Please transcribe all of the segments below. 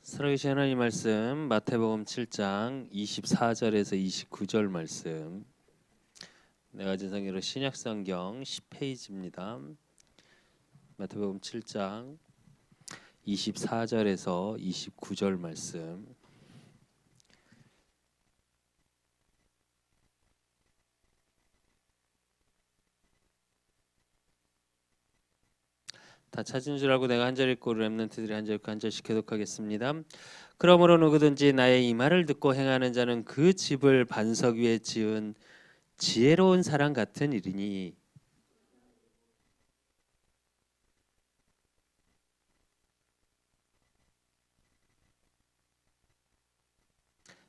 살아계신 하나님 말씀 마태복음 7장 24절에서 29절 말씀. 내가 가진 성경으로 신약성경 10페이지입니다. 마태복음 7장 24절에서 29절 말씀. 다 찾은 줄 알고 내가 한 절 읽고 렘넌트들이 한 절 읽고 한 절씩 교독하겠습니다. 그러므로 누구든지 나의 이 말을 듣고 행하는 자는 그 집을 반석 위에 지은 지혜로운 사람 같은 일이니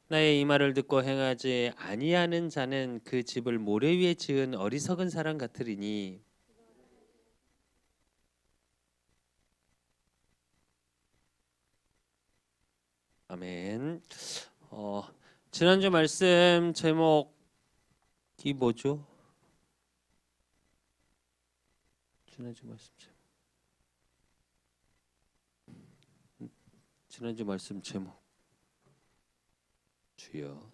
나의 이 말을 듣고 행하지 아니하는 자는 그 집을 모래 위에 지은 어리석은 사람 같으리니. 아멘. 어, 지난주 말씀 제목이 뭐죠? 지난주 말씀 제목. 지난주 말씀 제목. 주여.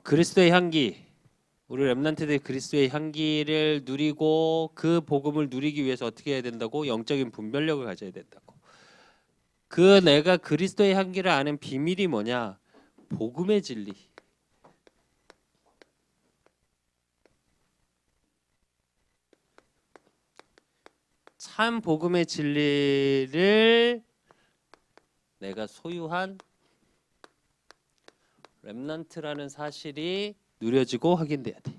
그리스도의 향기. 우리 렘넌트들이 그리스도의 향기를 누리고 그 복음을 누리기 위해서 어떻게 해야 된다고? 영적인 분별력을 가져야 된다고. 그 내가 그리스도의 향기를 아는 비밀이 뭐냐? 복음의 진리. 참 복음의 진리를 내가 소유한 렘넌트라는 사실이 누려지고 확인돼야 돼.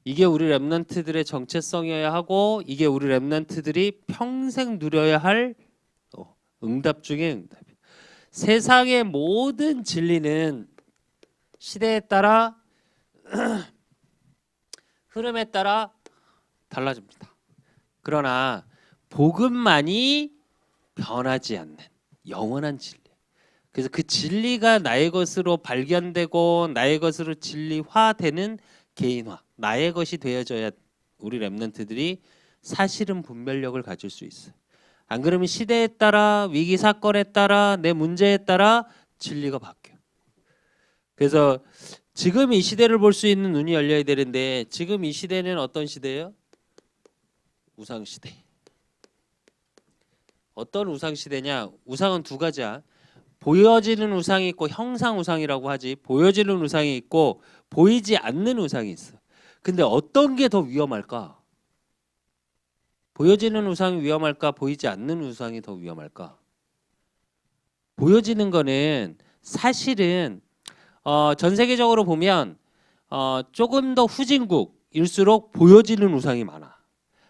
이게 우리 렘넌트들의 정체성이어야 하고 이게 우리 렘넌트들이 평생 누려야 할 응답 중에 응답이야. 세상의 모든 진리는 시대에 따라 흐름에 따라 달라집니다. 그러나 복음만이 변하지 않는 영원한 진리. 그래서 그 진리가 나의 것으로 발견되고 나의 것으로 진리화되는 개인화, 나의 것이 되어져야 우리 렘넌트들이 사실은 분별력을 가질 수 있어요. 안 그러면 시대에 따라 위기 사건에 따라 내 문제에 따라 진리가 바뀌어요. 그래서 지금 이 시대를 볼 수 있는 눈이 열려야 되는데 지금 이 시대는 어떤 시대예요? 우상 시대. 어떤 우상 시대냐? 우상은 두 가지야. 보여지는 우상이 있고 형상 우상이라고 하지. 보여지는 우상이 있고 보이지 않는 우상이 있어. 근데 어떤 게 더 위험할까? 보여지는 우상이 위험할까? 보이지 않는 우상이 더 위험할까? 보여지는 거는 사실은 전 세계적으로 보면 조금 더 후진국일수록 보여지는 우상이 많아.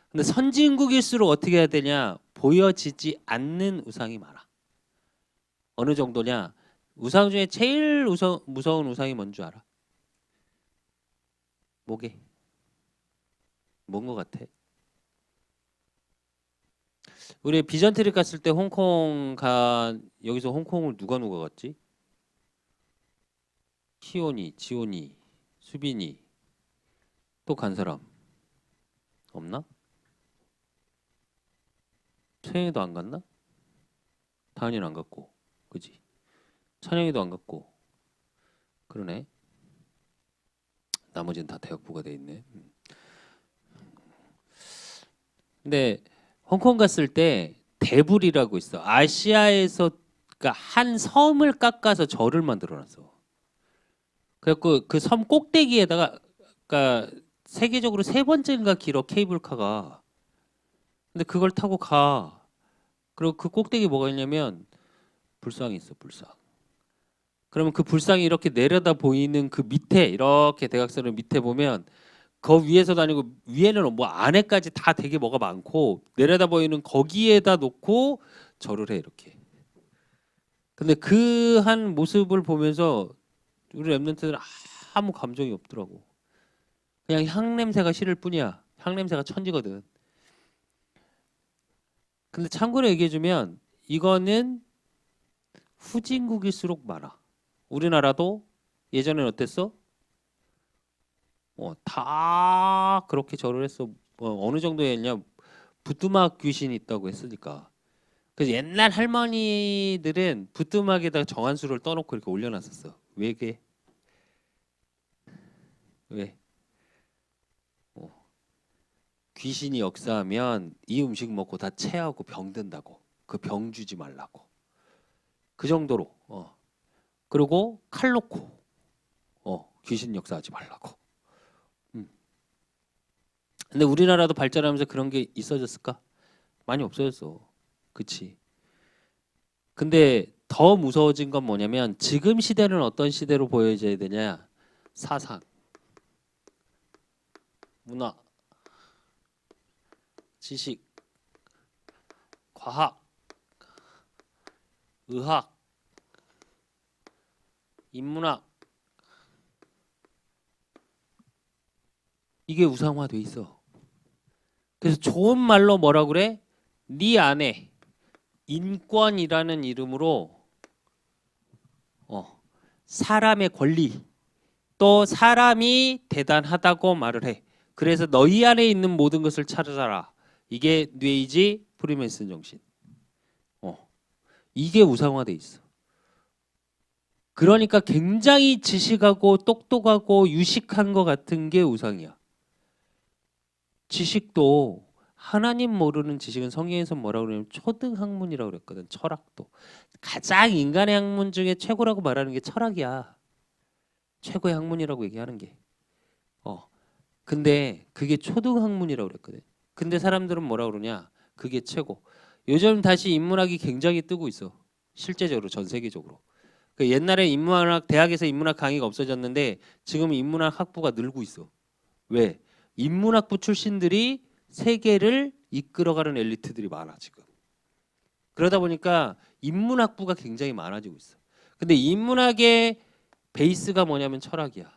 근데 선진국일수록 어떻게 해야 되냐? 보여지지 않는 우상이 많아. 어느 정도냐? 우상 중에 제일 무서운 우상이 뭔 줄 알아? 뭐게? 뭔 거 같아? 우리 비전 트립 갔을 때 홍콩 여기서 홍콩을 누가 갔지? 희온이, 지온이, 수빈이 또 간 사람 없나? 채영이도 안 갔나? 다은이는 안 갔고, 그지? 찬영이도 안 갔고, 그러네. 나머지는 다 대학부가 돼 있네. 근데 홍콩 갔을 때 대불이라고 있어. 아시아에서 그러니까 한 섬을 깎아서 절을 만들어놨어. 그래갖고 그 섬 꼭대기에다가 그러니까 세계적으로 세 번째인가 길어 케이블카가. 근데 그걸 타고 가. 그리고 그 꼭대기 뭐가 있냐면 불상이 있어, 불상. 그러면 그 불상이 이렇게 내려다 보이는 그 밑에 이렇게 대각선을 밑에 보면 그 위에서도 아니고 위에는 뭐 안에까지 다 되게 뭐가 많고 내려다 보이는 거기에다 놓고 절을 해 이렇게. 근데 그 한 모습을 보면서 우리 랩런트들은 아무 감정이 없더라고. 그냥 향 냄새가 싫을 뿐이야. 향 냄새가 천지거든. 근데 참고로 얘기해주면 이거는 후진국일수록 많아. 우리나라도 예전엔 어땠어? 다 그렇게 절을 했어. 어느 정도였냐? 부뚜막 귀신이 있다고 했으니까. 그래서 옛날 할머니들은 부뚜막에다가 정한수를 떠놓고 이렇게 올려놨었어. 왜 그게? 왜? 어, 귀신이 역사하면 이 음식 먹고 다 체하고 병든다고. 그 병 주지 말라고. 그 정도로. 그리고 칼 놓고 귀신 역사하지 말라고. 음. 근데 우리나라도 발전하면서 그런 게 있어졌을까? 많이 없어졌어. 그치? 근데 더 무서워진 건 뭐냐면 지금 시대는 어떤 시대로 보여져야 되냐? 사상, 문화, 지식, 과학, 의학, 인문학 이게 우상화돼 있어. 그래서 좋은 말로 뭐라 그래? 네 안에 인권이라는 이름으로 사람의 권리 또 사람이 대단하다고 말을 해. 그래서 너희 안에 있는 모든 것을 찾아라. 이게 뇌이지 프리메이슨 정신. 이게 우상화돼 있어. 그러니까 굉장히 지식하고 똑똑하고 유식한 것 같은 게 우상이야. 지식도 하나님 모르는 지식은 성경에서 뭐라고 그러냐면 초등학문이라고 그랬거든. 철학도. 가장 인간의 학문 중에 최고라고 말하는 게 철학이야. 최고의 학문이라고 얘기하는 게. 근데 그게 초등학문이라고 그랬거든. 근데 사람들은 뭐라 그러냐? 그게 최고. 요즘 다시 인문학이 굉장히 뜨고 있어. 실제적으로 전 세계적으로. 그 옛날에 인문학 대학에서 인문학 강의가 없어졌는데 지금 인문학 학부가 늘고 있어. 왜? 인문학부 출신들이 세계를 이끌어가는 엘리트들이 많아 지금. 그러다 보니까 인문학부가 굉장히 많아지고 있어. 근데 인문학의 베이스가 뭐냐면 철학이야.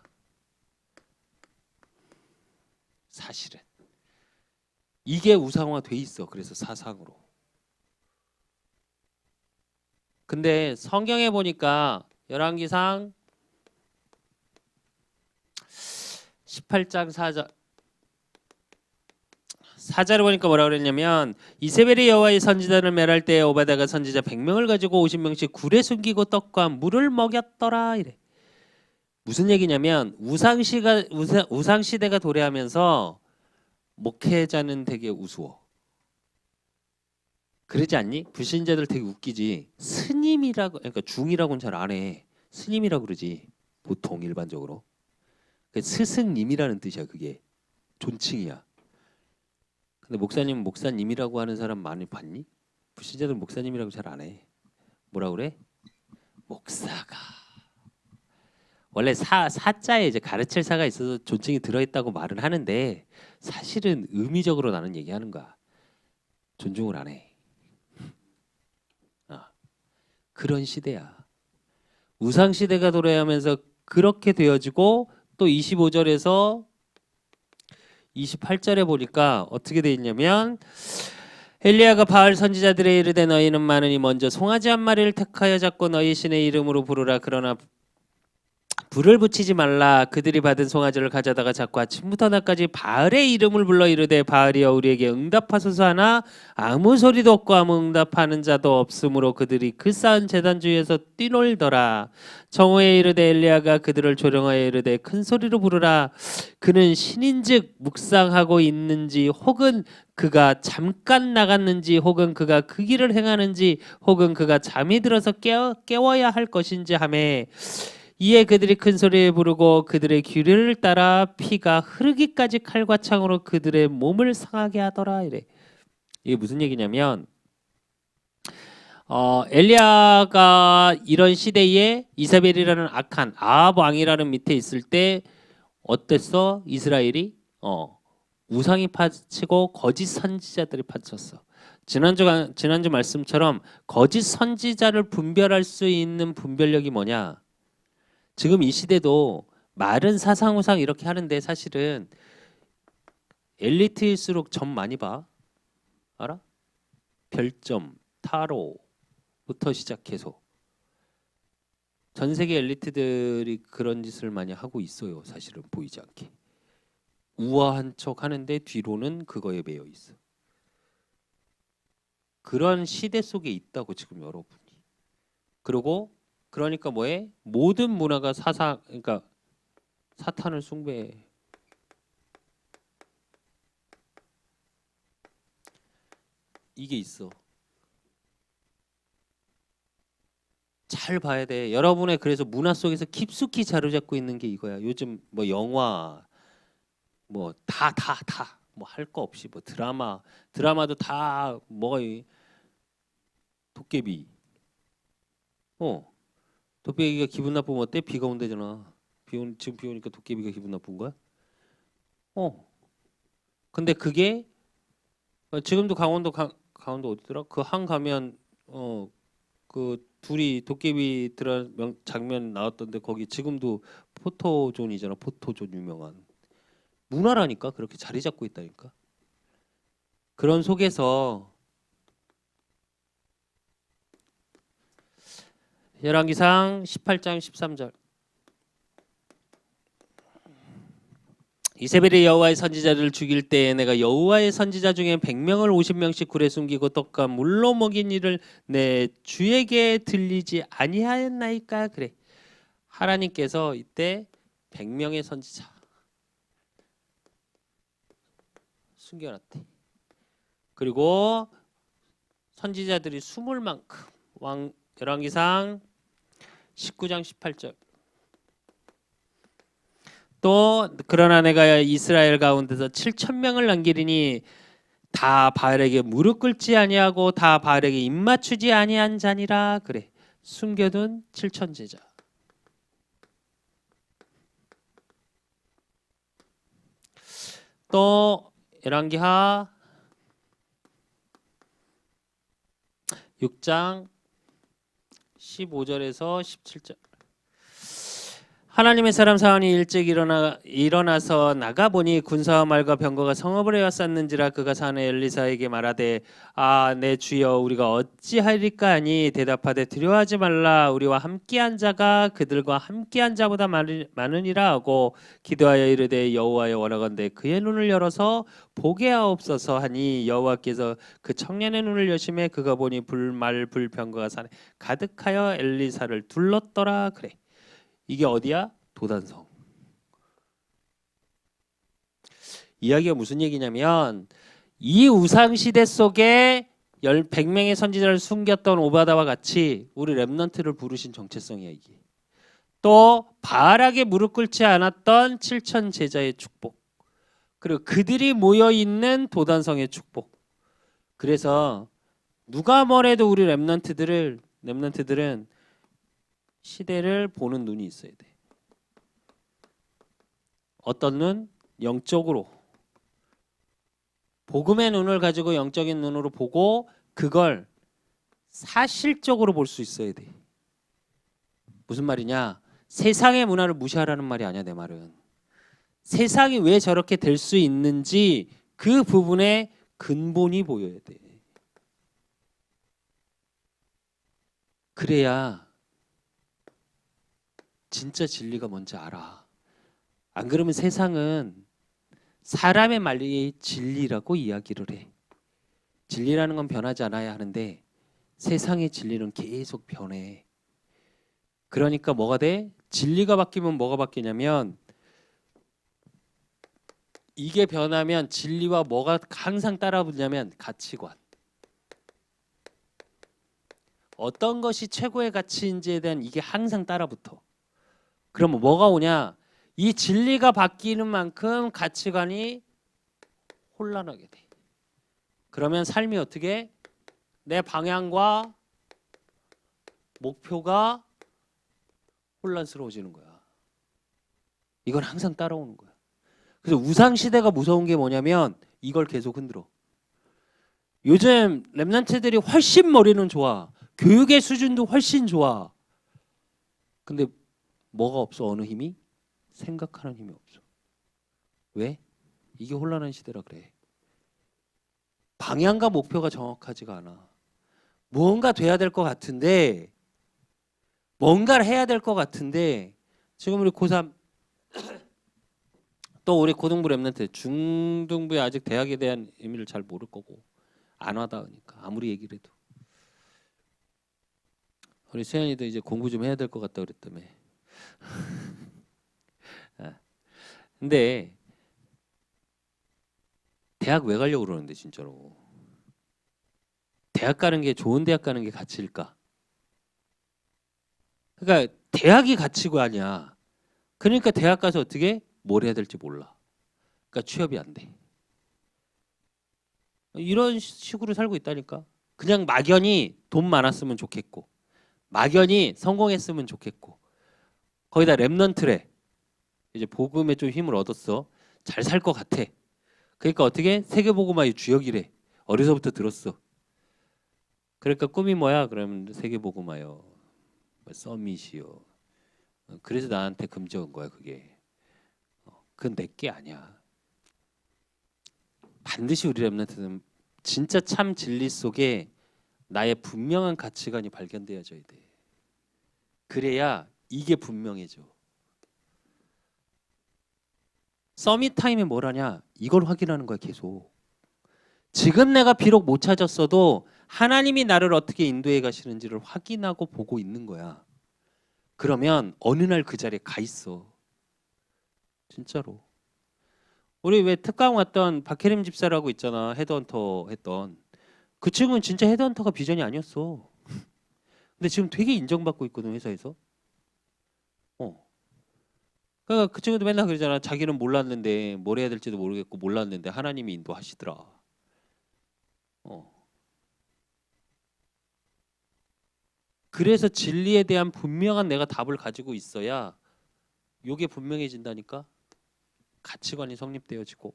사실은. 이게 우상화돼 있어. 그래서 사상으로. 근데 성경에 보니까 열왕기상 18장 4절 4절을 보니까 뭐라 그랬냐면 이세벨이 여호와의 선지자를 멸할 때에 오바다가 선지자 100명을 가지고 50명씩 굴에 숨기고 떡과 물을 먹였더라 이래. 무슨 얘기냐면 우상 시대가 도래하면서 목회자는 되게 우스워. 그러지 않니? 불신자들 되게 웃기지. 스님이라고 그러니까 중이라고는 잘 안 해. 스님이라고 그러지. 보통 일반적으로. 스승님이라는 뜻이야 그게. 존칭이야. 근데 목사님 목사님이라고 하는 사람 많이 봤니? 불신자들 목사님이라고 잘 안 해. 뭐라 그래? 목사가. 원래 사자에 이제 가르칠 사가 있어서 존칭이 들어있다고 말은 하는데 사실은 의미적으로 나는 얘기하는 거야. 존중을 안 해. 그런 시대야. 우상 시대가 도래하면서 그렇게 되어지고 또 25절에서 28절에 보니까 어떻게 돼 있냐면 엘리야가 바알 선지자들의 이르되 너희는 많으니 먼저 송아지 한 마리를 택하여 잡고 너희 신의 이름으로 부르라. 그러나 불을 붙이지 말라. 그들이 받은 송아지를 가져다가 잡고 아침부터 낮까지 바알의 이름을 불러 이르되 바알이여 우리에게 응답하소서 하나 아무 소리도 없고 아무 응답하는 자도 없으므로 그들이 그 쌓은 제단 주위에서 뛰놀더라. 정오에 이르되 엘리야가 그들을 조령하여 이르되 큰 소리로 부르라. 그는 신인즉 묵상하고 있는지 혹은 그가 잠깐 나갔는지 혹은 그가 그 길을 행하는지 혹은 그가 잠이 들어서 깨워야 할 것인지 하매 이에 그들이 큰 소리에 부르고 그들의 규례를 따라 피가 흐르기까지 칼과 창으로 그들의 몸을 상하게 하더라 이래. 이게 무슨 얘기냐면 엘리야가 이런 시대에 이사벨이라는 악한 아합 왕이라는 밑에 있을 때 어땠어? 이스라엘이 우상이 파치고 거짓 선지자들이 파쳤어. 지난주 말씀처럼 거짓 선지자를 분별할 수 있는 분별력이 뭐냐? 지금 이 시대도 말은 사상우상 이렇게 하는데 사실은 엘리트일수록 점 많이 봐. 알아? 별점, 타로부터 시작해서 전 세계 엘리트들이 그런 짓을 많이 하고 있어요. 사실은 보이지 않게. 우아한 척 하는데 뒤로는 그거에 매여 있어. 그런 시대 속에 있다고 지금 여러분이. 그리고 그러니까 뭐해? 모든 문화가 사상 그러니까 사탄을 숭배해. 이게 있어. 잘 봐야 돼. 여러분의 그래서 문화 속에서 깊숙이 자리잡고 있는 게 이거야. 요즘 뭐 영화 뭐 다 뭐 할 거 없이 뭐 드라마도 다 뭐가 도깨비. 어. 도깨비가 기분 나쁘면 어때? 비가 온대잖아. 지금 비 오니까 도깨비가 기분 나쁜 거야? 어. 근데 그게 지금도 강원도 어디더라? 그 한 가면 그 둘이 도깨비 장면 나왔던데 거기 지금도 포토존이잖아. 포토존 유명한 문화라니까 그렇게 자리 잡고 있다니까. 그런 속에서 열왕기상 18장 13절 이세벨이 여호와의 선지자들을 죽일 때에 내가 여호와의 선지자 중에 100명을 50명씩 굴에 숨기고 떡과 물로 먹인 일을 내 주에게 들리지 아니하였나이까. 그래. 하나님께서 이때 100명의 선지자 숨겨놨대. 그리고 선지자들이 숨을 만큼 열왕기상 19장 18절 또 그러나 내가 이스라엘 가운데서 7,000명을 남기리니 다 바알에게 무릎 꿇지 아니하고 다 바알에게 입 맞추지 아니한 자니라. 그래. 숨겨둔 7천 제자. 또 열왕기하 6장 15절에서 17절 하나님의 사람 사원이 일찍 일어나서 나가보니 군사와 말과 병거가 성읍을 에워쌌는지라. 그가 사내 엘리사에게 말하되 내 주여 우리가 어찌하리까 하니 대답하되 두려워하지 말라. 우리와 함께한 자가 그들과 함께한 자보다 많으니라 하고 기도하여 이르되 여호와여 원하건대 그의 눈을 열어서 보게 하옵소서 하니 여호와께서 그 청년의 눈을 여심해 그가 보니 불병거가 산에 가득하여 엘리사를 둘렀더라. 그래. 이게 어디야? 도단성. 이야기가 무슨 얘기냐면 이 우상 시대 속에 100명의 선지자를 숨겼던 오바다와 같이 우리 렘넌트를 부르신 정체성이야 이게. 또 바알에게 무릎 꿇지 않았던 7천 제자의 축복. 그리고 그들이 모여 있는 도단성의 축복. 그래서 누가 뭐래도 우리 렘넌트들은 시대를 보는 눈이 있어야 돼. 어떤 눈? 영적으로. 복음의 눈을 가지고 영적인 눈으로 보고 그걸 사실적으로 볼 수 있어야 돼. 무슨 말이냐? 세상의 문화를 무시하라는 말이 아니야, 내 말은. 세상이 왜 저렇게 될 수 있는지 그 부분에 근본이 보여야 돼. 그래야 진짜 진리가 뭔지 알아. 안 그러면 세상은 사람의 말이 진리라고 이야기를 해. 진리라는 건 변하지 않아야 하는데 세상의 진리는 계속 변해. 그러니까 뭐가 돼? 진리가 바뀌면 뭐가 바뀌냐면 이게 변하면 진리와 뭐가 항상 따라붙냐면 가치관. 어떤 것이 최고의 가치인지에 대한 이게 항상 따라붙어. 그러면 뭐가 오냐? 이 진리가 바뀌는 만큼 가치관이 혼란하게 돼. 그러면 삶이 어떻게? 내 방향과 목표가 혼란스러워지는 거야. 이건 항상 따라오는 거야. 그래서 우상 시대가 무서운 게 뭐냐면 이걸 계속 흔들어. 요즘 랩런트들이 훨씬 머리는 좋아. 교육의 수준도 훨씬 좋아. 근데 뭐가 없어? 어느 힘이? 생각하는 힘이 없어. 왜? 이게 혼란한 시대라 그래. 방향과 목표가 정확하지가 않아. 무언가 돼야 될 것 같은데 뭔가를 해야 될 것 같은데 지금 우리 고3 또 우리 고등부 랩런트 중등부에 아직 대학에 대한 의미를 잘 모를 거고 안 와닿으니까 아무리 얘기를 해도. 우리 수현이도 이제 공부 좀 해야 될 것 같다 그랬다며. 아, 근데 대학 왜 가려고 그러는데 진짜로. 대학 가는 게 좋은 대학 가는 게 가치일까? 그러니까 대학이 가치가 아니야. 그러니까 대학 가서 어떻게 뭘 해야 될지 몰라. 그러니까 취업이 안 돼. 이런 식으로 살고 있다니까. 그냥 막연히 돈 많았으면 좋겠고, 막연히 성공했으면 좋겠고, 거기다 랩넌트래. 이제 복음에 좀 힘을 얻었어. 잘 살 것 같아. 그러니까 어떻게 세계복음화의 주역이래. 어려서부터 들었어. 그러니까 꿈이 뭐야? 그러면 세계복음화요. 서밋이요. 그래서 나한테 금지한 거야 그게. 그건 내게 아니야. 반드시 우리 랩런트는 진짜 참 진리 속에 나의 분명한 가치관이 발견되어져야 돼. 그래야 이게 분명해져. 서밋 타임에 뭘 하냐? 이걸 확인하는 거야 계속. 지금 내가 비록 못 찾았어도 하나님이 나를 어떻게 인도해 가시는지를 확인하고 보고 있는 거야. 그러면 어느 날 그 자리에 가 있어. 진짜로. 우리 왜 특강 왔던 박혜림 집사라고 있잖아. 헤드헌터 했던. 그 친구는 진짜 헤드헌터가 비전이 아니었어. 근데 지금 되게 인정받고 있거든 회사에서. 어. 그러니까 그 친구도 맨날 그러잖아. 자기는 몰랐는데 뭘 해야 될지도 모르겠고 몰랐는데 하나님이 인도하시더라. 어. 그래서 진리에 대한 분명한 내가 답을 가지고 있어야 요게 분명해진다니까. 가치관이 성립되어지고.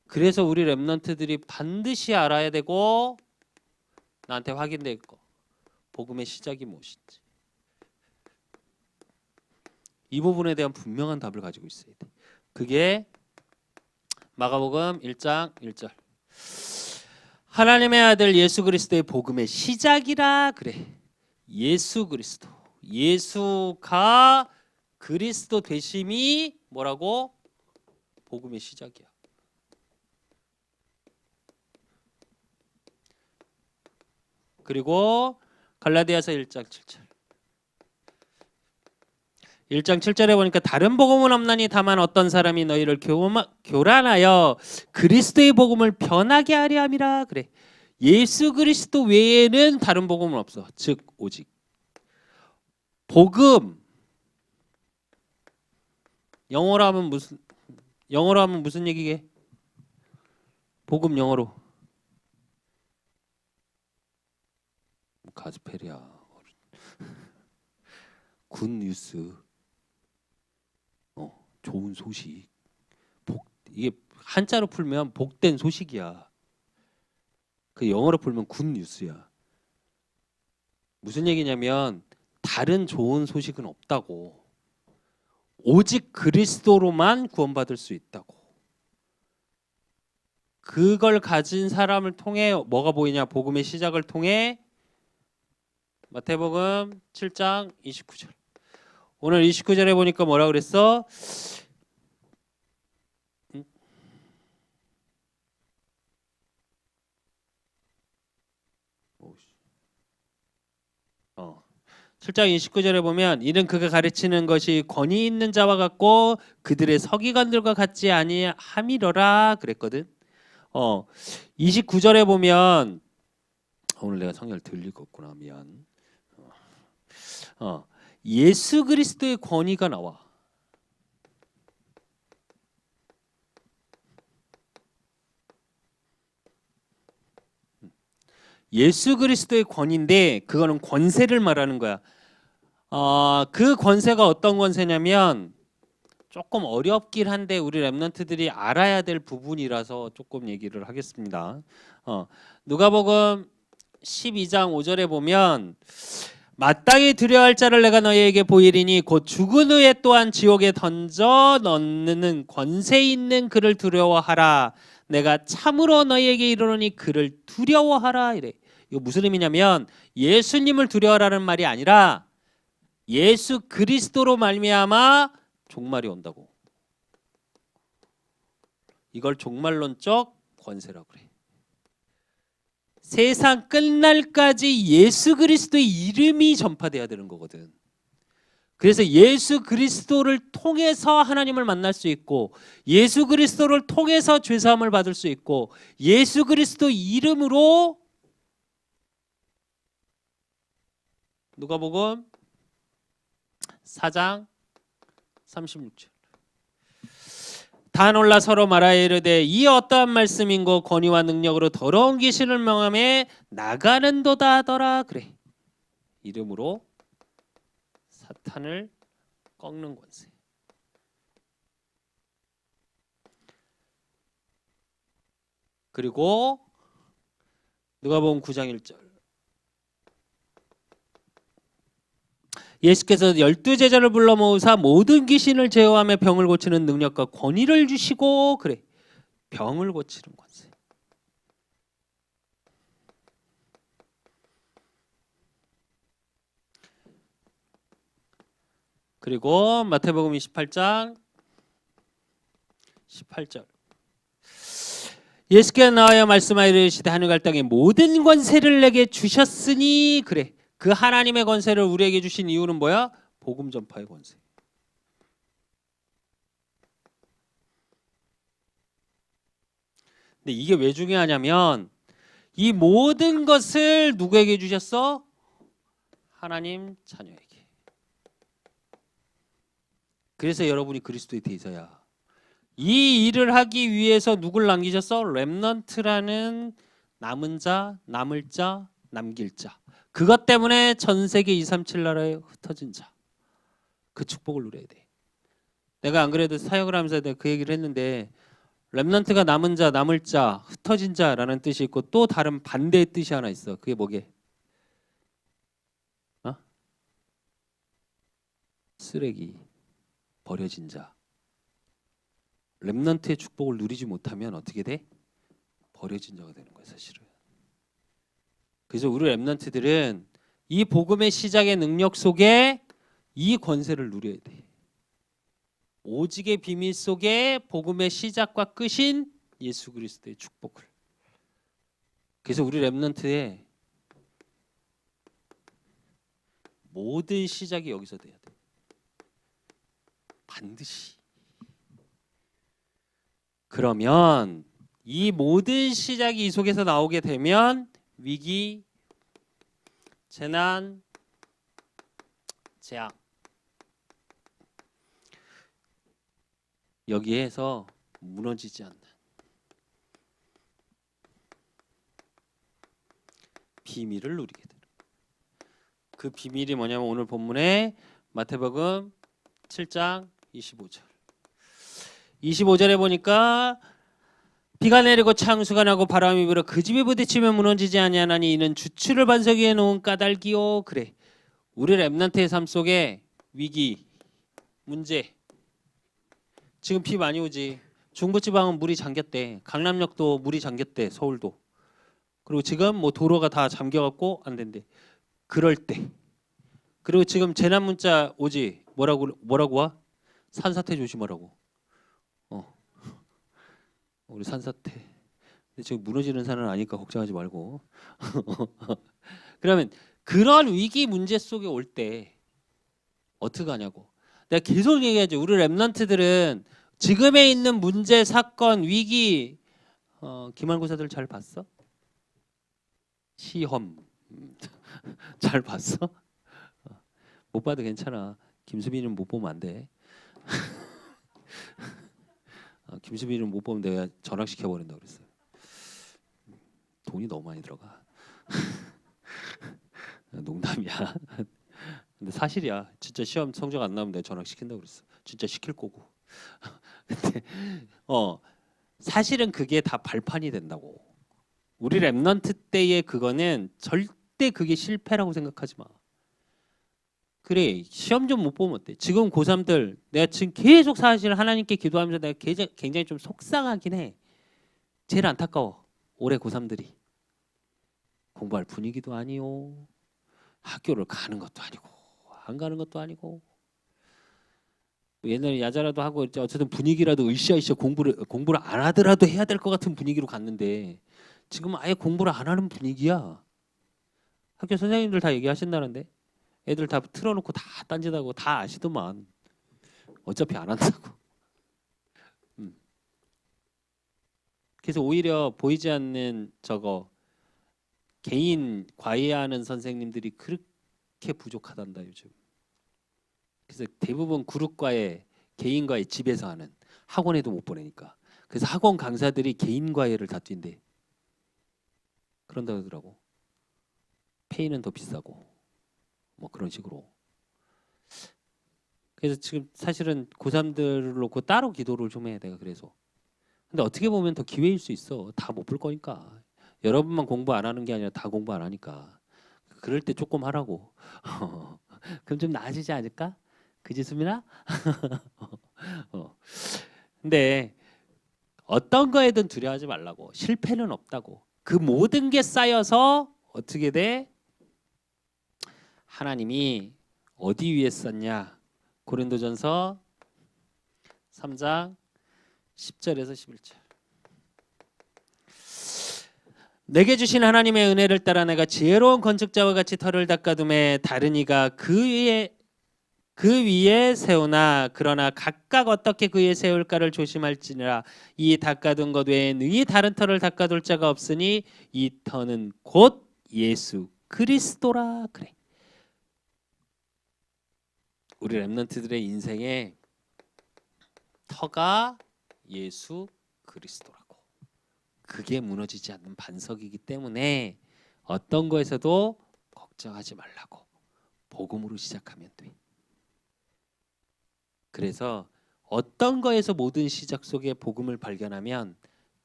그래서 우리 랩런트들이 반드시 알아야 되고 나한테 확인될 거. 복음의 시작이 무엇인지. 이 부분에 대한 분명한 답을 가지고 있어야 돼. 그게 마가복음 1장 1절. 하나님의 아들 예수 그리스도의 복음의 시작이라 그래. 예수 그리스도. 예수가 그리스도 되심이 뭐라고? 복음의 시작이야. 그리고 갈라디아서 1장 7절. 1장 7절에 보니까 다른 복음은 없나니 다만 어떤 사람이 너희를 교란하여 그리스도의 복음을 변하게 하려 함이라 그래. 예수 그리스도 외에는 다른 복음은 없어. 즉 오직 복음. 영어로 하면 무슨 얘기게? 복음 영어로 가스페리아. 굿 뉴스. 좋은 소식. 이게 한자로 풀면 복된 소식이야. 그 영어로 풀면 굿 뉴스야. 무슨 얘기냐면 다른 좋은 소식은 없다고. 오직 그리스도로만 구원받을 수 있다고. 그걸 가진 사람을 통해 뭐가 보이냐? 복음의 시작을 통해 마태복음 7장 29절. 오늘 29절에 보니까 뭐라 그랬어? 어. 7장 29절에 보면 이는 그가 가르치는 것이 권위 있는 자와 같고 그들의 서기관들과 같지 아니함이로라 그랬거든. 29절에 보면 오늘 내가 성경을 덜 읽었구나. 미안. 예수 그리스도의 권위가 나와. 예수 그리스도의 권위인데 그거는 권세를 말하는 거야. 그 권세가 어떤 권세냐면 조금 어렵긴 한데 우리 랩런트들이 알아야 될 부분이라서 조금 얘기를 하겠습니다. 누가복음 12장 5절에 보면 마땅히 두려워할 자를 내가 너희에게 보이리니 곧 죽은 후에 또한 지옥에 던져 넣는 권세 있는 그를 두려워하라. 내가 참으로 너희에게 이르노니 그를 두려워하라 이래. 이거 무슨 의미냐면 예수님을 두려워하라는 말이 아니라 예수 그리스도로 말미암아 종말이 온다고. 이걸 종말론적 권세라고 그래. 세상 끝날까지 예수 그리스도의 이름이 전파돼야 되는 거거든. 그래서 예수 그리스도를 통해서 하나님을 만날 수 있고, 예수 그리스도를 통해서 죄 사함을 받을 수 있고, 예수 그리스도 이름으로 누가복음 4장 36절 다 놀라 서로 말하여 이르되 이 어떠한 말씀인고 권위와 능력으로 더러운 귀신을 명함에 나가는도다 하더라. 그래, 이름으로 사탄을 꺾는 권세. 그리고 누가복음 9장 1절 예수께서 12제자를 불러 모으사 모든 귀신을 제어하며 병을 고치는 능력과 권위를 주시고, 그래, 병을 고치는 권세. 그리고 마태복음 28장 18절 예수께서 나와야 말씀하여 이르시되 하늘과 땅의 모든 권세를 내게 주셨으니, 그래, 그 하나님의 권세를 우리에게 주신 이유는 뭐야? 복음 전파의 권세. 근데 이게 왜 중요하냐면 이 모든 것을 누구에게 주셨어? 하나님 자녀에게. 그래서 여러분이 그리스도의 대사야. 이 일을 하기 위해서 누굴 남기셨어? 렘넌트라는 남은 자, 남을 자, 남길 자. 그것 때문에 전 세계 237 나라에 흩어진 자, 그 축복을 누려야 돼. 내가 안 그래도 사역을 하면서 내가 그 얘기를 했는데, 렘넌트가 남은 자, 남을 자, 흩어진 자라는 뜻이 있고 또 다른 반대의 뜻이 하나 있어. 그게 뭐게? 어? 쓰레기, 버려진 자. 렘넌트의 축복을 누리지 못하면 어떻게 돼? 버려진 자가 되는 거야, 사실은. 그래서 우리 렘넌트들은 이 복음의 시작의 능력 속에 이 권세를 누려야 돼. 오직의 비밀 속에 복음의 시작과 끝인 예수 그리스도의 축복을. 그래서 우리 렘넌트의 모든 시작이 여기서 돼야 돼. 반드시. 그러면 이 모든 시작이 이 속에서 나오게 되면 위기, 재난, 재앙, 여기에서 무너지지 않는 비밀을 누리게 되는. 그 비밀이 뭐냐면 오늘 본문에 마태복음 7장 25절 25절에 보니까 비가 내리고 창수가 나고 바람이 불어 그 집이 부딪히면 무너지지 아니하나니 이는 주추를 반석 위에 놓은 까닭이요. 그래, 우리 렘넌트의 삶 속에 위기, 문제. 지금 비 많이 오지. 중부지방은 물이 잠겼대. 강남역도 물이 잠겼대. 서울도. 그리고 지금 뭐 도로가 다 잠겨갖고 안 된대. 그럴 때. 그리고 지금 재난 문자 오지. 뭐라고 와? 산사태 조심하라고. 우리 산사태. 근데 지금 무너지는 산은 아니까 걱정하지 말고. 그러면 그런 위기 문제 속에 올 때 어떻게 하냐고. 내가 계속 얘기하죠. 우리 렘넌트들은 지금에 있는 문제, 사건, 위기, 기말고사들 잘 봤어? 시험 잘 봤어? 못 봐도 괜찮아. 김수빈은 못 보면 안 돼. 김수빈은 못 보면 내가 전학시켜 버린다 그랬어요. 돈이 너무 많이 들어가. 농담이야. 근데 사실이야. 진짜 시험 성적 안 나오면 내가 전학시킨다고 그랬어. 진짜 시킬 거고. 근데 사실은 그게 다 발판이 된다고. 우리 렘넌트 때의 그거는 절대 그게 실패라고 생각하지 마. 그래, 시험 좀 못 보면 어때? 지금 고3들 내가 지금 계속 사실 하나님께 기도하면서 내가 굉장히 좀 속상하긴 해. 제일 안타까워. 올해 고3들이 공부할 분위기도 아니요. 학교를 가는 것도 아니고 안 가는 것도 아니고. 옛날에 야자라도 하고 어쨌든 분위기라도 으쌰으쌰 공부를 안 하더라도 해야 될 것 같은 분위기로 갔는데 지금 아예 공부를 안 하는 분위기야. 학교 선생님들 다 얘기하신다는데 애들 다 틀어놓고 다 딴짓하고 다 아시더만. 어차피 안 한다고. 음. 그래서 오히려 보이지 않는 저거 개인 과외하는 선생님들이 그렇게 부족하단다 요즘. 그래서 대부분 그룹 과외, 개인 과외 집에서 하는, 학원에도 못 보내니까. 그래서 학원 강사들이 개인 과외를 다 뛴대. 그런다 그러더라고. 페이는 더 비싸고 뭐 그런 식으로. 그래서 지금 사실은 고3들을 놓고 따로 기도를 좀 해 내가. 그래서 근데 어떻게 보면 더 기회일 수 있어. 다 못 볼 거니까. 여러분만 공부 안 하는 게 아니라 다 공부 안 하니까. 그럴 때 조금 하라고. 그럼 좀 나아지지 않을까? 그지 수민아? 어. 근데 어떤 거에든 두려워하지 말라고. 실패는 없다고. 그 모든 게 쌓여서 어떻게 돼? 하나님이 어디 위에 썼냐? 고린도전서 3장 10절에서 11절. 내게 주신 하나님의 은혜를 따라 내가 지혜로운 건축자와 같이 터를 닦아둠에 다른 이가 그 위에 세우나 그러나 각각 어떻게 그 위에 세울까를 조심할지니라. 이 닦아둔 것 외에 능히 다른 터를 닦아둘 자가 없으니 이 터는 곧 예수 그리스도라. 그래. 우리 렘넌트들의 인생에 터가 예수 그리스도라고. 그게 무너지지 않는 반석이기 때문에 어떤 거에서도 걱정하지 말라고. 복음으로 시작하면 돼. 그래서 어떤 거에서 모든 시작 속에 복음을 발견하면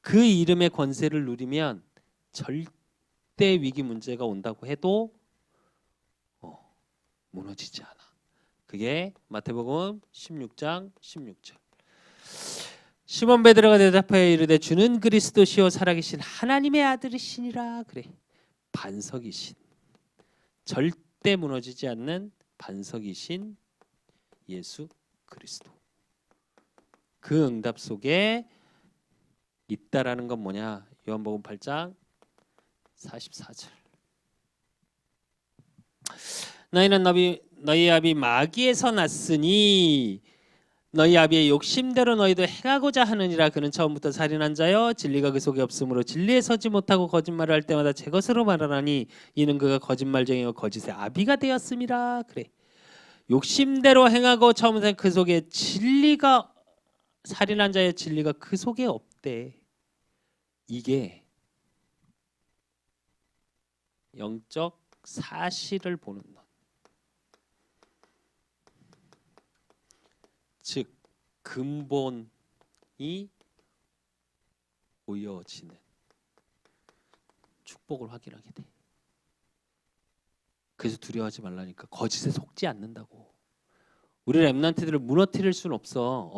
그 이름의 권세를 누리면 절대 위기 문제가 온다고 해도 무너지지 않아. 그게 마태복음 16장 16절. 시몬 베드로가 대답하여 이르되 주는 그리스도시요 살아계신 하나님의 아들이시니라. 그래. 반석이신, 절대 무너지지 않는 반석이신 예수 그리스도. 그 응답 속에 있다라는 건 뭐냐? 요한복음 8장 44절. 너희는 너희 아비 마귀에서 났으니 너희 아비의 욕심대로 너희도 행하고자 하느니라. 그는 처음부터 살인한 자여 진리가 그 속에 없으므로 진리에 서지 못하고 거짓말을 할 때마다 제 것으로 말하나니 이는 그가 거짓말쟁이요 거짓의 아비가 되었음이라. 그래. 욕심대로 행하고 처음부터 그 속에 진리가, 살인한 자의 진리가 그 속에 없대. 이게 영적 사실을 보는 것. 즉 근본이 보여지는 축복을 확인하게 돼. 그래서 두려워하지 말라니까. 거짓에 속지 않는다고. 우리 렘넌트들을 무너뜨릴 수는 없어.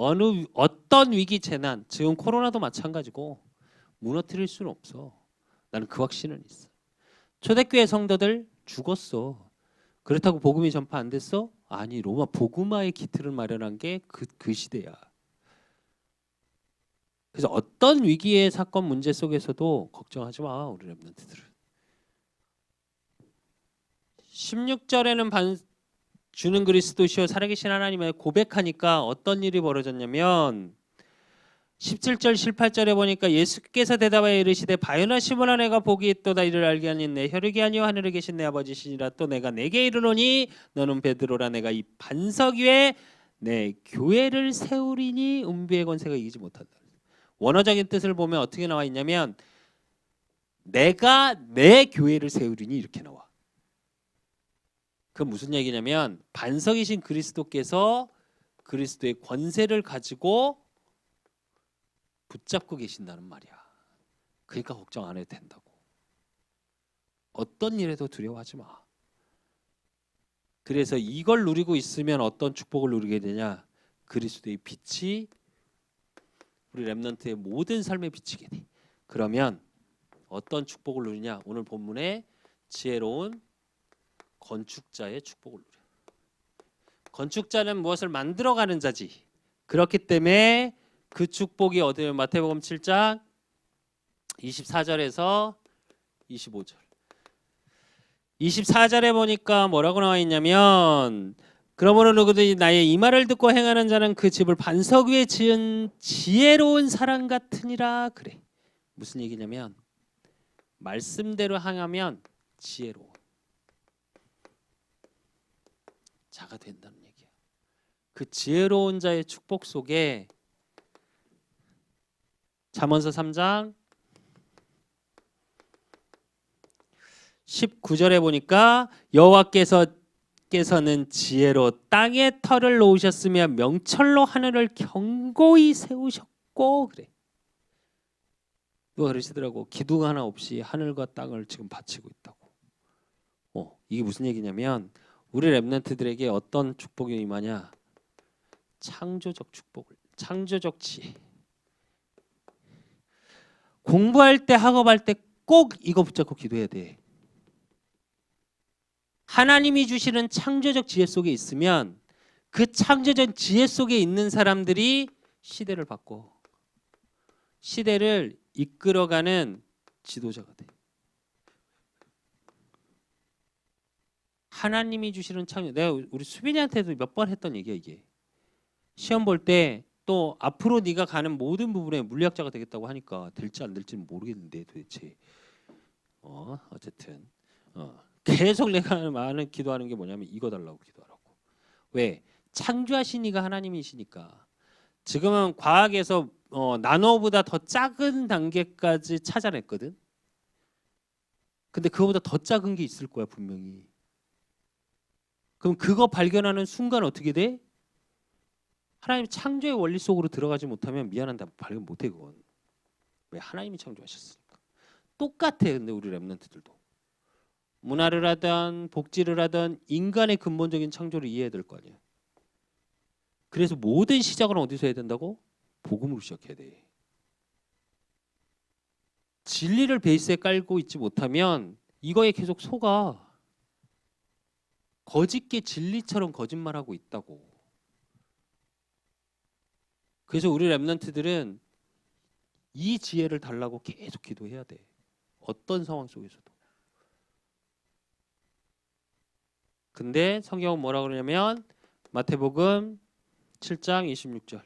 어떤 위기 재난, 지금 코로나도 마찬가지고 무너뜨릴 수는 없어. 나는 그 확신은 있어. 초대교회 성도들 죽었어. 그렇다고 복음이 전파 안 됐어? 아니, 로마 복음화의 기틀을 마련한 게 그 시대야. 그래서 어떤 위기의 사건 문제 속에서도 걱정하지 마, 우리 렘넌트들은. 16절에는 주는 그리스도시요 살아계신 하나님을 고백하니까 어떤 일이 벌어졌냐면 17절 18절에 보니까 예수께서 대답하여 이르시되 바요나 시몬아 내가 복이 있도다. 이를 알게 하니 내 혈육이 아니요 하늘에 계신 내 아버지시니라. 또 내가 내게 이르노니 너는 베드로라. 내가 이 반석 위에 내 교회를 세우리니 음부의 권세가 이기지 못한다. 원어적인 뜻을 보면 어떻게 나와 있냐면 내가 내 교회를 세우리니 이렇게 나와. 그 무슨 얘기냐면 반석이신 그리스도께서 그리스도의 권세를 가지고 붙잡고 계신다는 말이야. 그러니까 걱정 안 해도 된다고. 어떤 일에도 두려워하지 마. 그래서 이걸 누리고 있으면 어떤 축복을 누리게 되냐? 그리스도의 빛이 우리 렘넌트의 모든 삶에 비치게 돼. 그러면 어떤 축복을 누리냐? 오늘 본문에 지혜로운 건축자의 축복을 누려. 건축자는 무엇을 만들어가는 자지. 그렇기 때문에 그 축복이 어디에 마태복음 7장 24절에서 25절. 24절에 보니까 뭐라고 나와 있냐면 그러므로 누구든지 나의 이 말을 듣고 행하는 자는 그 집을 반석 위에 지은 지혜로운 사람 같으니라 그래. 무슨 얘기냐면 말씀대로 행하면 지혜로운 자가 된다는 얘기야. 그 지혜로운 자의 축복 속에 잠언서 3장 19절에 보니까 여호와께서는 지혜로 땅에 터를 놓으셨으며 명철로 하늘을 견고히 세우셨고 그래. 누가 그러시더라고. 기둥 하나 없이 하늘과 땅을 지금 바치고 있다고. 이게 무슨 얘기냐면 우리 렘넌트들에게 어떤 축복이 임하냐? 창조적 축복을, 창조적 지혜. 공부할 때 학업할 때 꼭 이거 붙잡고 기도해야 돼. 하나님이 주시는 창조적 지혜 속에 있으면 그 창조적 지혜 속에 있는 사람들이 시대를 바꿔. 시대를 이끌어가는 지도자가 돼. 하나님이 주시는 창조. 내가 우리 수빈이한테도 몇 번 했던 얘기야 이게. 시험 볼 때 또 앞으로 네가 가는 모든 부분에 물리학자가 되겠다고 하니까 될지 안 될지는 모르겠는데 도대체. 어쨌든 계속 내가 많은 기도하는 게 뭐냐면 이거 달라고 기도하라고. 왜? 창조하신 이가 하나님이시니까. 지금은 과학에서 나노보다 더 작은 단계까지 찾아냈거든. 근데 그거보다 더 작은 게 있을 거야 분명히. 그럼 그거 발견하는 순간 어떻게 돼? 하나님 창조의 원리 속으로 들어가지 못하면 미안한데 발견 못해 그건. 왜? 하나님이 창조하셨으니까. 똑같아. 근데 우리 렘넌트들도 문화를 하든 복지를 하든 인간의 근본적인 창조를 이해해야 될 거 아니야. 그래서 모든 시작은 어디서 해야 된다고? 복음으로 시작해야 돼. 진리를 베이스에 깔고 있지 못하면 이거에 계속 속아. 거짓게 진리처럼 거짓말하고 있다고. 그래서 우리 렘넌트들은 이 지혜를 달라고 계속 기도해야 돼. 어떤 상황 속에서도. 근데 성경은 뭐라 그러냐면 마태복음 7장 26절.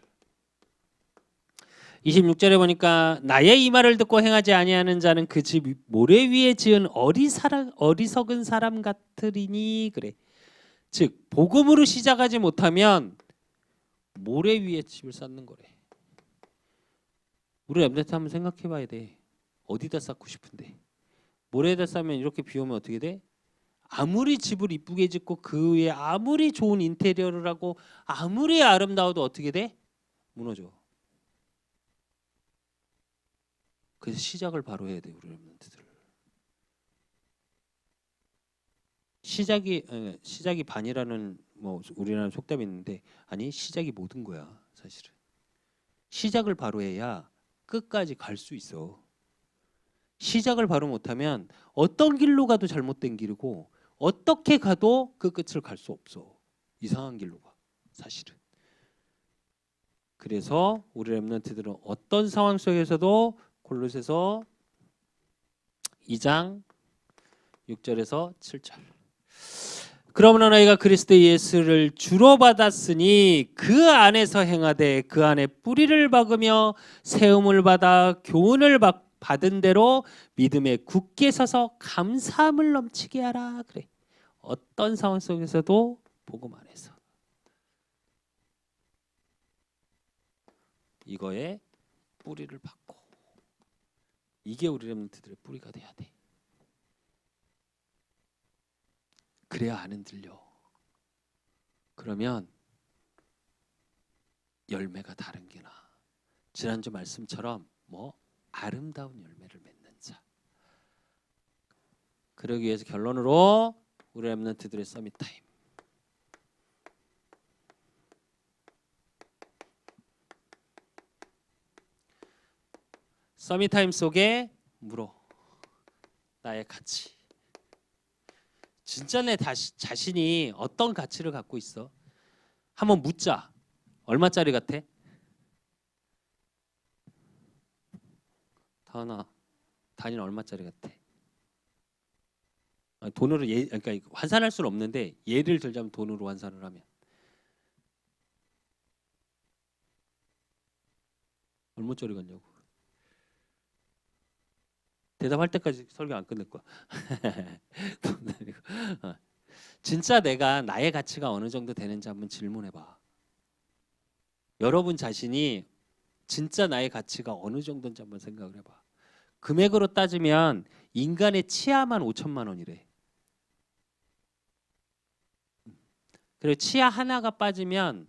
26절에 보니까 나의 이 말을 듣고 행하지 아니하는 자는 그 집 모래 위에 지은 어리석은 사람 같으리니 그래. 즉 복음으로 시작하지 못하면 모래 위에 집을 쌓는 거래. 우리 렘넌트 한번 생각해 봐야 돼. 어디다 쌓고 싶은데. 모래에다 쌓으면 이렇게 비 오면 어떻게 돼? 아무리 집을 이쁘게 짓고 그 위에 아무리 좋은 인테리어를 하고 아무리 아름다워도 어떻게 돼? 무너져. 그래서 시작을 바로 해야 돼 우리 렘넌트들. 시작이 반이라는 뭐 우리나라 속담이 있는데 아니 시작이 모든 거야 사실은. 시작을 바로 해야 끝까지 갈 수 있어. 시작을 바로 못하면 어떤 길로 가도 잘못된 길이고 어떻게 가도 그 끝을 갈 수 없어. 이상한 길로 가 사실은. 그래서 우리 렘넌트들은 어떤 상황 속에서도 골로새서 2장 6절에서 7절. 그러므로 너희가 그리스도 예수를 주로 받았으니 그 안에서 행하되 그 안에 뿌리를 박으며 세움을 받아 교훈을 받은 대로 믿음에 굳게 서서 감사함을 넘치게 하라 그래. 어떤 상황 속에서도 복음 안에서 이거에 뿌리를 박고 이게 우리 렘넌트들의 뿌리가 돼야 돼. 그래야 안 흔들려. 그러면 열매가 다른 게 나. 지난주 말씀처럼 뭐 아름다운 열매를 맺는 자. 그러기 위해서 결론으로 우리 렘넌트들의 서밋 타임. 서밋 타임 속에 물어. 나의 가치. 진짜 내 자신이 어떤 가치를 갖고 있어? 한번 묻자. 얼마짜리 같아? 다은아, 단위는 얼마짜리 같아? 돈으로 그러니까 환산할 수는 없는데 예를 들자면 돈으로 환산을 하면 얼마짜리 같냐고. 대답할 때까지 설교 안 끝낼 거야. 돈 아니고. 어. 진짜 내가 나의 가치가 어느 정도 되는지 한번 질문해봐. 여러분 자신이 진짜 나의 가치가 어느 정도인지 한번 생각을 해봐. 금액으로 따지면 인간의 치아만 5천만 원이래. 그리고 치아 하나가 빠지면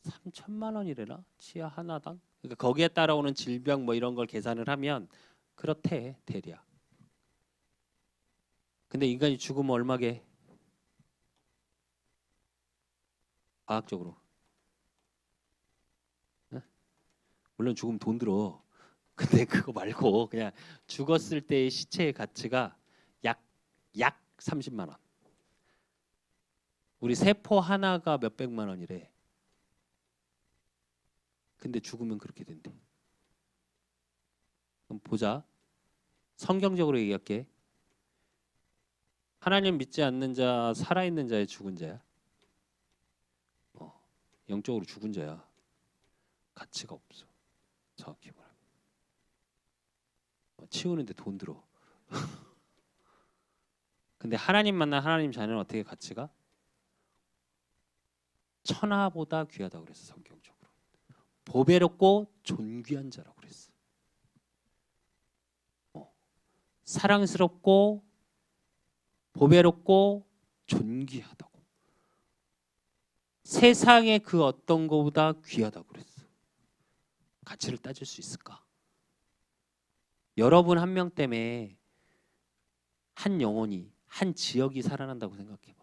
3천만 원이래나? 치아 하나당? 그러니까 거기에 따라오는 질병 뭐 이런 걸 계산을 하면 그렇대 대략. 근데 인간이 죽으면 얼마게? 과학적으로. 응? 물론 죽으면 돈 들어. 근데 그거 말고 그냥 죽었을 때의 시체의 가치가 약 30만 원. 우리 세포 하나가 몇백만 원이래. 근데 죽으면 그렇게 된대. 그럼 보자. 성경적으로 얘기할게. 하나님 믿지 않는 자, 살아있는 자의 죽은 자야. 영적으로 죽은 자야. 가치가 없어. 정확히 말하면. 치우는데 돈 들어. 근데 하나님 만난 하나님 자녀는 어떻게 가치가? 천하보다 귀하다고 그랬어 성경적으로. 보배롭고 존귀한 자라고 그랬어. 사랑스럽고 보배롭고 존귀하다고. 세상의 그 어떤 것보다 귀하다고 그랬어. 가치를 따질 수 있을까? 여러분 한 명 때문에 한 영혼이 한 지역이 살아난다고 생각해봐.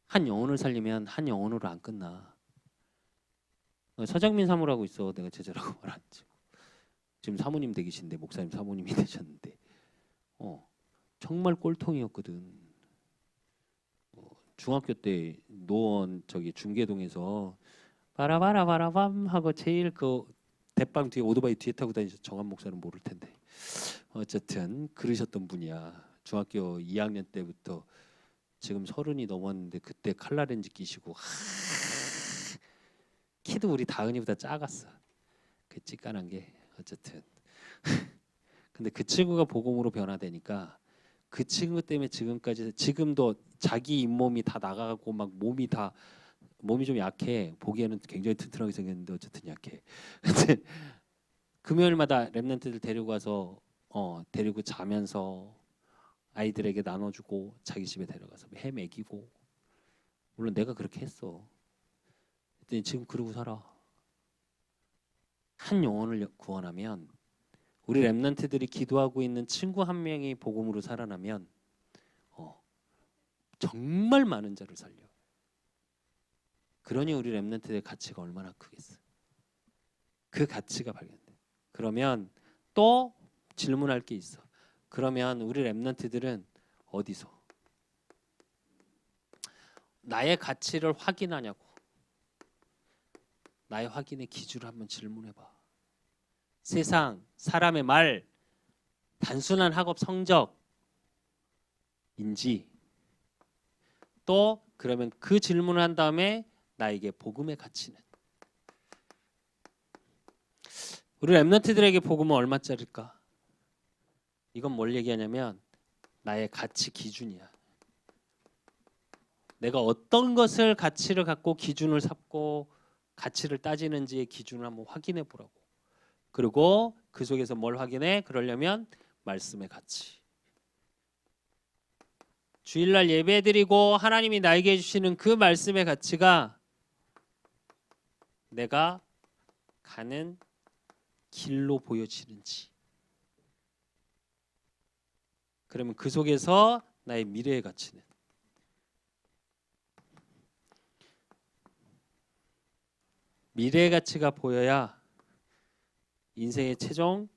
한 영혼을 살리면 한 영혼으로 안 끝나. 서정민 사모라고 있어. 내가 제자라고 말하지. 지금 사모님 되기신데 목사님 사모님이 되셨는데 정말 꼴통이었거든. 중학교 때 노원 저기 중계동에서 바라바라바라밤 하고 제일 그 대빵 뒤에 오토바이 뒤에 타고 다니셨 정한 목사는 모를 텐데 어쨌든 그러셨던 분이야. 중학교 2학년 때부터 지금 30이 넘었는데 그때 칼라렌즈 끼시고 키도 우리 다은이보다 작았어. 그 찌까난 게 어쨌든 근데 그 친구가 복음으로 변화되니까 그 친구 때문에 지금까지 지금도 자기 잇몸이 다 나가고 막 몸이 좀 약해. 보기에는 굉장히 튼튼하게 생겼는데 어쨌든 약해. 근데 금요일마다 랩런트들 데리고 가서 데리고 자면서 아이들에게 나눠주고 자기 집에 데려가서 해 먹이고 물론 내가 그렇게 했어. 근데 지금 그러고 살아. 한 영혼을 구원하면 우리 랩런트들이 기도하고 있는 친구 한 명이 복음으로 살아나면 정말 많은 자를 살려. 그러니 우리 랩런트의 가치가 얼마나 크겠어. 그 가치가 발견돼. 그러면 또 질문할 게 있어. 그러면 우리 랩런트들은 어디서 나의 가치를 확인하냐고. 나의 확인의 기준을 한번 질문해봐. 세상 사람의 말 단순한 학업 성적인지 또 그러면 그 질문을 한 다음에 나에게 복음의 가치는 우리 랩런트들에게 복음은 얼마짜리일까? 이건 뭘 얘기하냐면 나의 가치 기준이야. 내가 어떤 것을 가치를 갖고 기준을 삼고 가치를 따지는지의 기준을 한번 확인해 보라고. 그리고 그 속에서 뭘 확인해? 그러려면 말씀의 가치. 주일날 예배드리고 하나님이 나에게 주시는 그 말씀의 가치가 내가 가는 길로 보여지는지. 그러면 그 속에서 나의 미래의 가치는 미래의 가치가 보여야 인생의 최종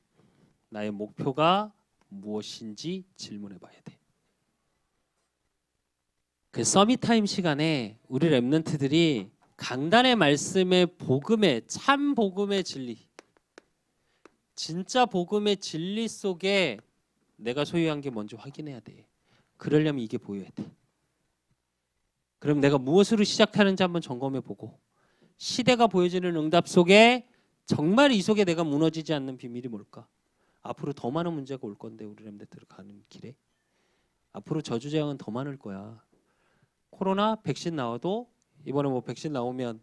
나의 목표가 무엇인지 질문해 봐야 돼. 그 서밋타임 시간에 우리 랩런트들이 강단의 말씀의 복음의 참 복음의 진리 진짜 복음의 진리 속에 내가 소유한 게 뭔지 확인해야 돼. 그러려면 이게 보여야 돼. 그럼 내가 무엇으로 시작하는지 한번 점검해 보고 시대가 보여주는 응답 속에 정말 이 속에 내가 무너지지 않는 비밀이 뭘까? 앞으로 더 많은 문제가 올 건데 우리 렘넌트들 가는 길에 앞으로 저주재앙은 더 많을 거야. 코로나 백신 나와도 이번에 뭐 백신 나오면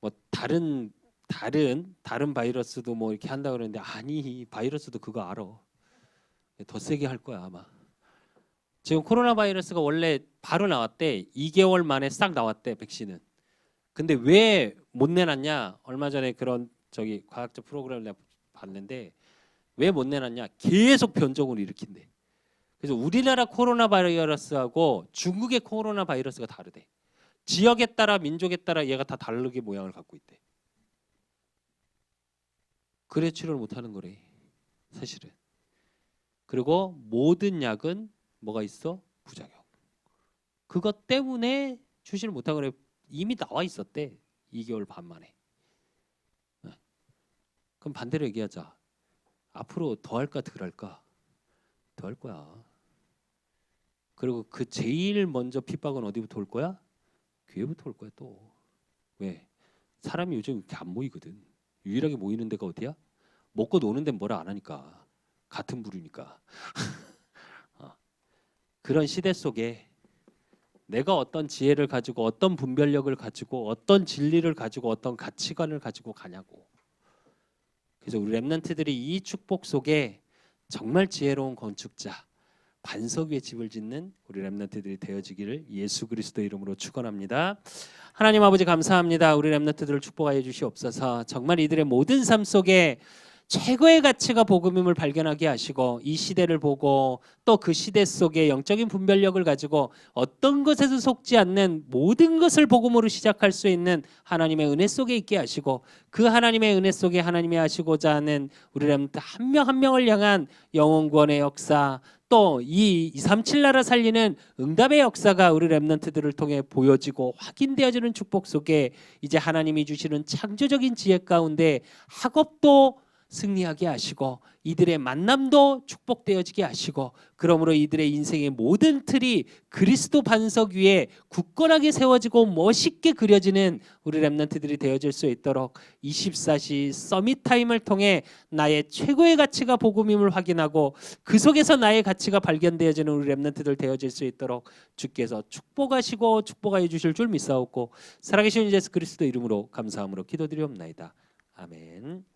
뭐 다른 바이러스도 뭐 이렇게 한다 그러는데 아니 바이러스도 그거 알아. 더 세게 할 거야 아마. 지금 코로나 바이러스가 원래 바로 나왔대. 2개월 만에 싹 나왔대 백신은. 근데 왜 못 내놨냐? 얼마 전에 그런 저기 과학적 프로그램을 내가 봤는데 왜 못 내놨냐? 계속 변종을 일으킨대. 그래서 우리나라 코로나 바이러스하고 중국의 코로나 바이러스가 다르대. 지역에 따라 민족에 따라 얘가 다 다르게 모양을 갖고 있대. 그래 치료를 못 하는 거래. 사실은. 그리고 모든 약은 뭐가 있어? 부작용. 그것 때문에 출시를 못하고 그래. 이미 나와 있었대. 2개월 반 만에. 그럼 반대로 얘기하자. 앞으로 더 할까 덜 할까? 더 할 거야. 그리고 그 제일 먼저 핍박은 어디부터 올 거야? 교회부터 올 거야 또. 왜? 사람이 요즘 이렇게 안 모이거든. 유일하게 모이는 데가 어디야? 먹고 노는 데는 뭐라 안 하니까. 같은 부류니까. 그런 시대 속에 내가 어떤 지혜를 가지고 어떤 분별력을 가지고 어떤 진리를 가지고 어떤 가치관을 가지고 가냐고. 그래서 우리 렘넌트들이 이 축복 속에 정말 지혜로운 건축자 반석 위에 집을 짓는 우리 렘넌트들이 되어지기를 예수 그리스도 이름으로 축원합니다. 하나님 아버지 감사합니다. 우리 렘넌트들을 축복하여 주시옵소서. 정말 이들의 모든 삶 속에 최고의 가치가 복음임을 발견하게 하시고 이 시대를 보고 또 그 시대 속에 영적인 분별력을 가지고 어떤 것에도 속지 않는 모든 것을 복음으로 시작할 수 있는 하나님의 은혜 속에 있게 하시고 그 하나님의 은혜 속에 하나님이 하시고자 하는 우리 렘넌트 한 명 한 명을 향한 영혼 구원의 역사 또 이 237 나라 살리는 응답의 역사가 우리 렘넌트들을 통해 보여지고 확인되어지는 축복 속에 이제 하나님이 주시는 창조적인 지혜 가운데 학업도 승리하게 하시고 이들의 만남도 축복되어지게 하시고 그러므로 이들의 인생의 모든 틀이 그리스도 반석 위에 굳건하게 세워지고 멋있게 그려지는 우리 렘넌트들이 되어질 수 있도록 24시 서밋 타임을 통해 나의 최고의 가치가 복음임을 확인하고 그 속에서 나의 가치가 발견되어지는 우리 렘넌트들 되어질 수 있도록 주께서 축복하시고 축복하여 주실 줄 믿사옵고 살아계신 예수 그리스도 이름으로 감사함으로 기도드리옵나이다. 아멘.